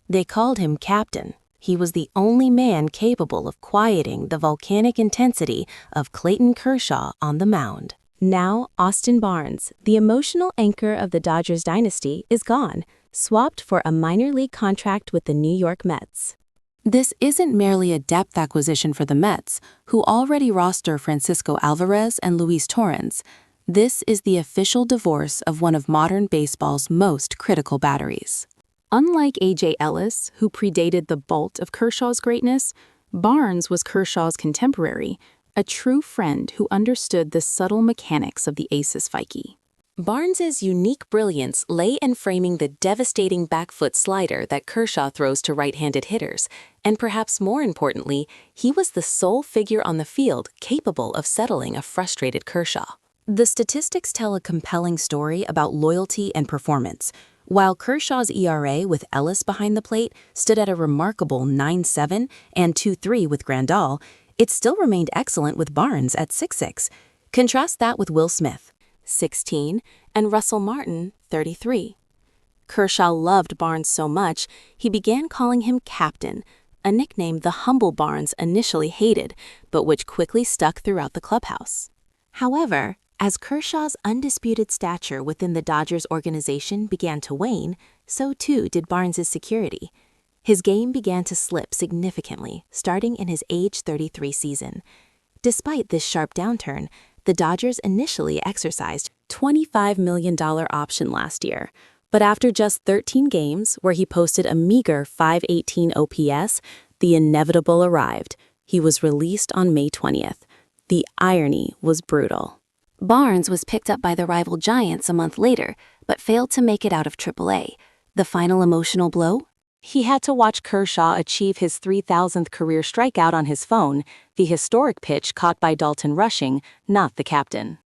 They called him Captain. He was the only man capable of quieting the volcanic intensity of Clayton Kershaw on the mound. Now, Austin Barnes, the emotional anchor of the Dodgers dynasty, is gone, swapped for a minor league contract with the New York Mets. This isn't merely a depth acquisition for the Mets, who already roster Francisco Alvarez and Luis Torrens. This is the official divorce of one of modern baseball's most critical batteries. Unlike A.J. Ellis, who predated the bolt of Kershaw's greatness, Barnes was Kershaw's contemporary, a true friend who understood the subtle mechanics of the ace's psyche. Barnes's unique brilliance lay in framing the devastating back foot slider that Kershaw throws to right-handed hitters, and perhaps more importantly, he was the sole figure on the field capable of settling a frustrated Kershaw. The statistics tell a compelling story about loyalty and performance. While Kershaw's ERA with Ellis behind the plate stood at a remarkable 9.7 and 2.3 with Grandal, it still remained excellent with Barnes at 6.6. Contrast that with Will Smith, 16, and Russell Martin, 33. Kershaw loved Barnes so much, he began calling him Captain, a nickname the humble Barnes initially hated, but which quickly stuck throughout the clubhouse. However, as Kershaw's undisputed stature within the Dodgers organization began to wane, so too did Barnes's security. His game began to slip significantly, starting in his age 33 season. Despite this sharp downturn, the Dodgers initially exercised $25 million option last year. But after just 13 games, where he posted a meager .518 OPS, the inevitable arrived. He was released on May 20th. The irony was brutal. Barnes was picked up by the rival Giants a month later, but failed to make it out of AAA. The final emotional blow? He had to watch Kershaw achieve his 3,000th career strikeout on his phone, the historic pitch caught by Dalton Rushing, not the captain.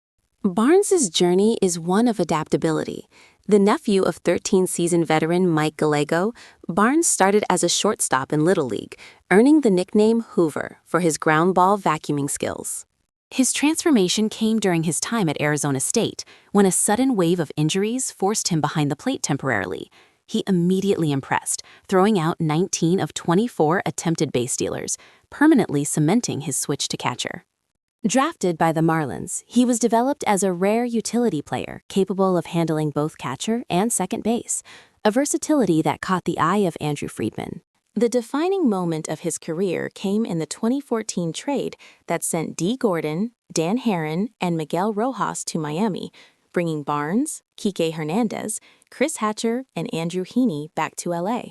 Barnes's journey is one of adaptability. The nephew of 13-season veteran Mike Gallego, Barnes started as a shortstop in Little League, earning the nickname Hoover for his ground ball vacuuming skills. His transformation came during his time at Arizona State, when a sudden wave of injuries forced him behind the plate temporarily. He immediately impressed, throwing out 19 of 24 attempted base stealers, permanently cementing his switch to catcher. Drafted by the Marlins, he was developed as a rare utility player capable of handling both catcher and second base, a versatility that caught the eye of Andrew Friedman. The defining moment of his career came in the 2014 trade that sent D. Gordon, Dan Herron, and Miguel Rojas to Miami, bringing Barnes, Kike Hernandez, Chris Hatcher, and Andrew Heaney back to LA.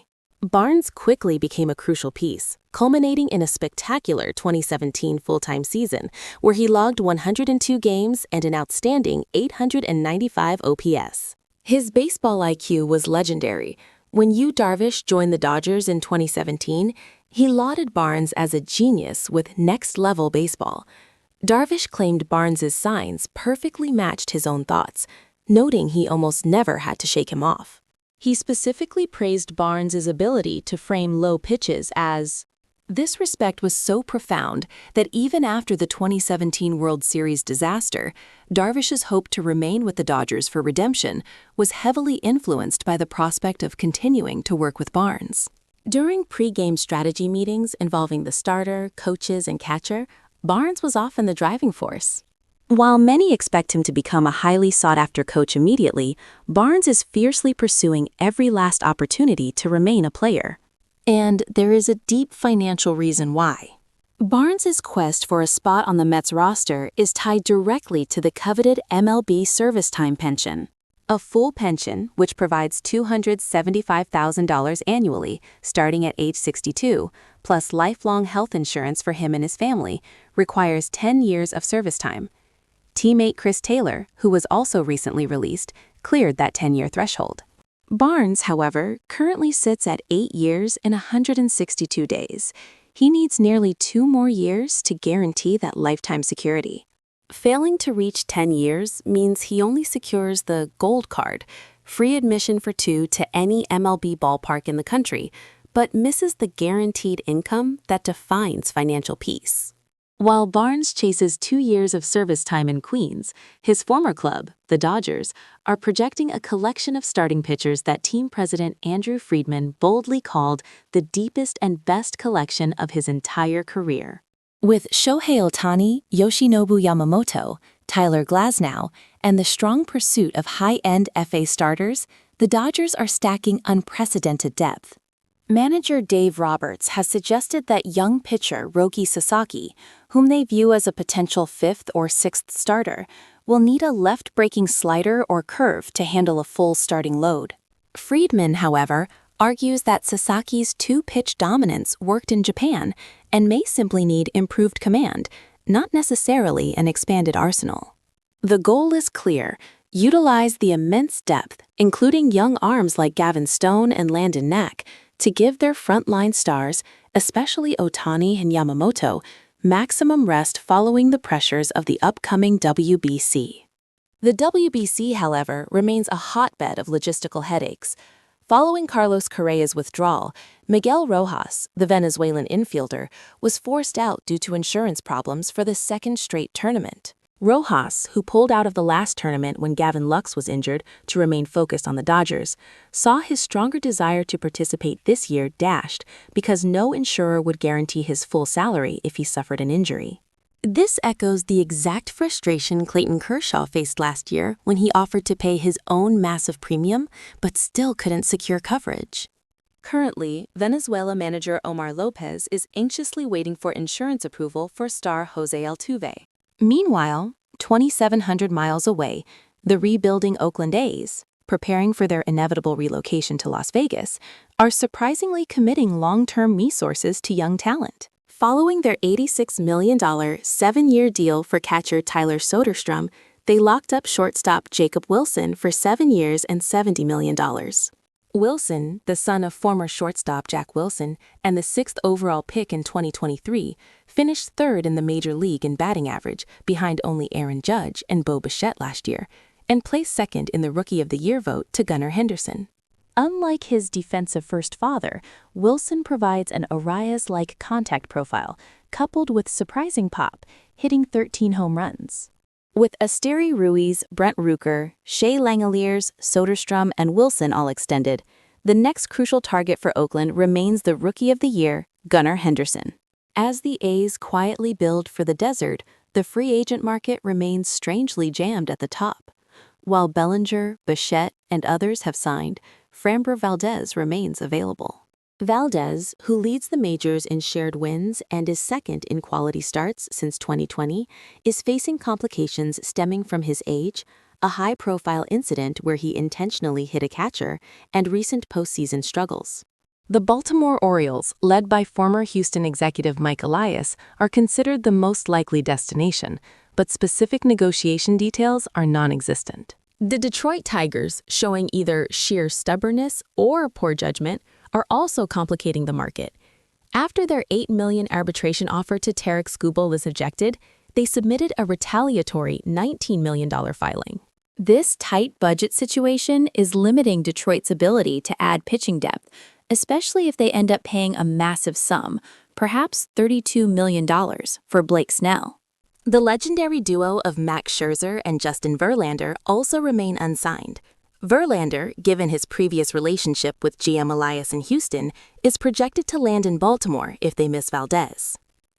Barnes quickly became a crucial piece, culminating in a spectacular 2017 full-time season, where he logged 102 games and an outstanding 895 OPS. His baseball IQ was legendary. When Yu Darvish joined the Dodgers in 2017, he lauded Barnes as a genius with next-level baseball. Darvish claimed Barnes's signs perfectly matched his own thoughts, noting he almost never had to shake him off. He specifically praised Barnes's ability to frame low pitches as, "This respect was so profound that even after the 2017 World Series disaster, Darvish's hope to remain with the Dodgers for redemption was heavily influenced by the prospect of continuing to work with Barnes." During pre-game strategy meetings involving the starter, coaches, and catcher, Barnes was often the driving force. While many expect him to become a highly sought-after coach immediately, Barnes is fiercely pursuing every last opportunity to remain a player. And there is a deep financial reason why. Barnes's quest for a spot on the Mets roster is tied directly to the coveted MLB service time pension. A full pension, which provides $275,000 annually, starting at age 62, plus lifelong health insurance for him and his family, requires 10 years of service time. Teammate Chris Taylor, who was also recently released, cleared that 10-year threshold. Barnes, however, currently sits at 8 years and 162 days. He needs nearly 2 more years to guarantee that lifetime security. Failing to reach 10 years means he only secures the gold card, free admission for 2 to any MLB ballpark in the country, but misses the guaranteed income that defines financial peace. While Barnes chases 2 years of service time in Queens, his former club, the Dodgers, are projecting a collection of starting pitchers that team president Andrew Friedman boldly called the deepest and best collection of his entire career. With Shohei Ohtani, Yoshinobu Yamamoto, Tyler Glasnow, and the strong pursuit of high-end FA starters, the Dodgers are stacking unprecedented depth. Manager Dave Roberts has suggested that young pitcher Roki Sasaki, whom they view as a potential 5th or 6th starter, will need a left-breaking slider or curve to handle a full starting load. Friedman, however, argues that Sasaki's 2-pitch dominance worked in Japan and may simply need improved command, not necessarily an expanded arsenal. The goal is clear: utilize the immense depth, including young arms like Gavin Stone and Landon Knack, to give their frontline stars, especially Ohtani and Yamamoto, maximum rest following the pressures of the upcoming WBC. The WBC, however, remains a hotbed of logistical headaches. Following Carlos Correa's withdrawal, Miguel Rojas, the Venezuelan infielder, was forced out due to insurance problems for the second straight tournament. Rojas, who pulled out of the last tournament when Gavin Lux was injured to remain focused on the Dodgers, saw his stronger desire to participate this year dashed because no insurer would guarantee his full salary if he suffered an injury. This echoes the exact frustration Clayton Kershaw faced last year when he offered to pay his own massive premium but still couldn't secure coverage. Currently, Venezuela manager Omar Lopez is anxiously waiting for insurance approval for star Jose Altuve. Meanwhile, 2,700 miles away, the rebuilding Oakland A's, preparing for their inevitable relocation to Las Vegas, are surprisingly committing long-term resources to young talent. Following their $86 million 7-year deal for catcher Tyler Soderstrom, they locked up shortstop Jacob Wilson for 7 years and $70 million. Wilson, the son of former shortstop Jack Wilson and the 6th overall pick in 2023, finished 3rd in the major league in batting average behind only Aaron Judge and Bo Bichette last year, and placed 2nd in the Rookie of the Year vote to Gunnar Henderson. Unlike his defensive-first father, Wilson provides an Arias-like contact profile, coupled with surprising pop, hitting 13 home runs. With Asteri Ruiz, Brent Rooker, Shea Langeliers, Soderstrom, and Wilson all extended, the next crucial target for Oakland remains the Rookie of the Year, Gunnar Henderson. As the A's quietly build for the desert, the free agent market remains strangely jammed at the top. While Bellinger, Bichette, and others have signed, Framber Valdez remains available. Valdez, who leads the majors in shared wins and is 2nd in quality starts since 2020, is facing complications stemming from his age, a high-profile incident where he intentionally hit a catcher, and recent postseason struggles. The Baltimore Orioles, led by former Houston executive Mike Elias, are considered the most likely destination, but specific negotiation details are non-existent. The Detroit Tigers, showing either sheer stubbornness or poor judgment, are also complicating the market. After their $8 million arbitration offer to Tarek Skubal is rejected, they submitted a retaliatory $19 million filing. This tight budget situation is limiting Detroit's ability to add pitching depth, especially if they end up paying a massive sum, perhaps $32 million, for Blake Snell. The legendary duo of Max Scherzer and Justin Verlander also remain unsigned. Verlander, given his previous relationship with GM Elias in Houston, is projected to land in Baltimore if they miss Valdez.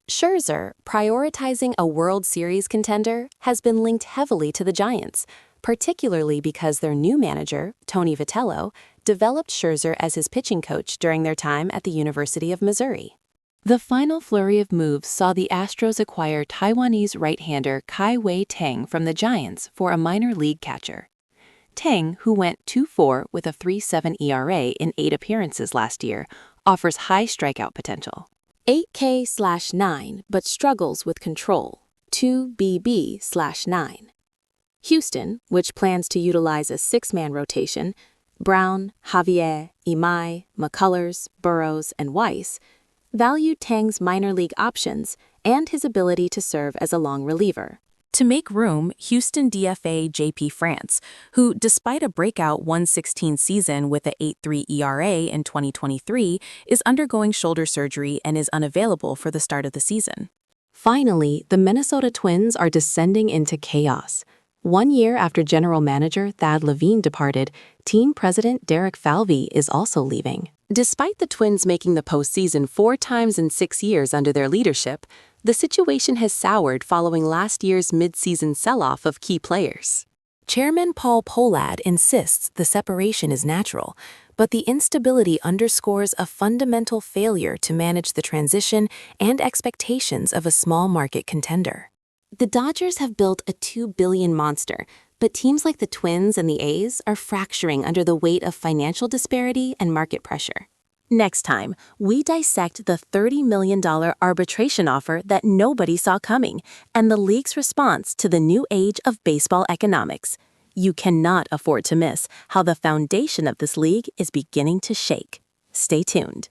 Scherzer, prioritizing a World Series contender, has been linked heavily to the Giants, particularly because their new manager, Tony Vitello, developed Scherzer as his pitching coach during their time at the University of Missouri. The final flurry of moves saw the Astros acquire Taiwanese right-hander Kai Wei Teng from the Giants for a minor league catcher. Teng, who went 2-4 with a 3.7 ERA in 8 appearances last year, offers high strikeout potential. 8K/9, but struggles with control, 2BB/9. Houston, which plans to utilize a 6-man rotation, Brown, Javier, Imai, McCullers, Burrows, and Weiss, valued Tang's minor league options and his ability to serve as a long reliever. To make room, Houston DFA J.P. France, who, despite a breakout 1-16 season with a 8.3 ERA in 2023, is undergoing shoulder surgery and is unavailable for the start of the season. Finally, the Minnesota Twins are descending into chaos. 1 year after general manager Thad Levine departed, team president Derek Falvey is also leaving. Despite the Twins making the postseason 4 times in 6 years under their leadership, the situation has soured following last year's mid-season sell-off of key players. Chairman Paul Pohlad insists the separation is natural, but the instability underscores a fundamental failure to manage the transition and expectations of a small market contender. The Dodgers have built a $2 billion monster, but teams like the Twins and the A's are fracturing under the weight of financial disparity and market pressure. Next time, we dissect the $30 million arbitration offer that nobody saw coming and the league's response to the new age of baseball economics. You cannot afford to miss how the foundation of this league is beginning to shake. Stay tuned.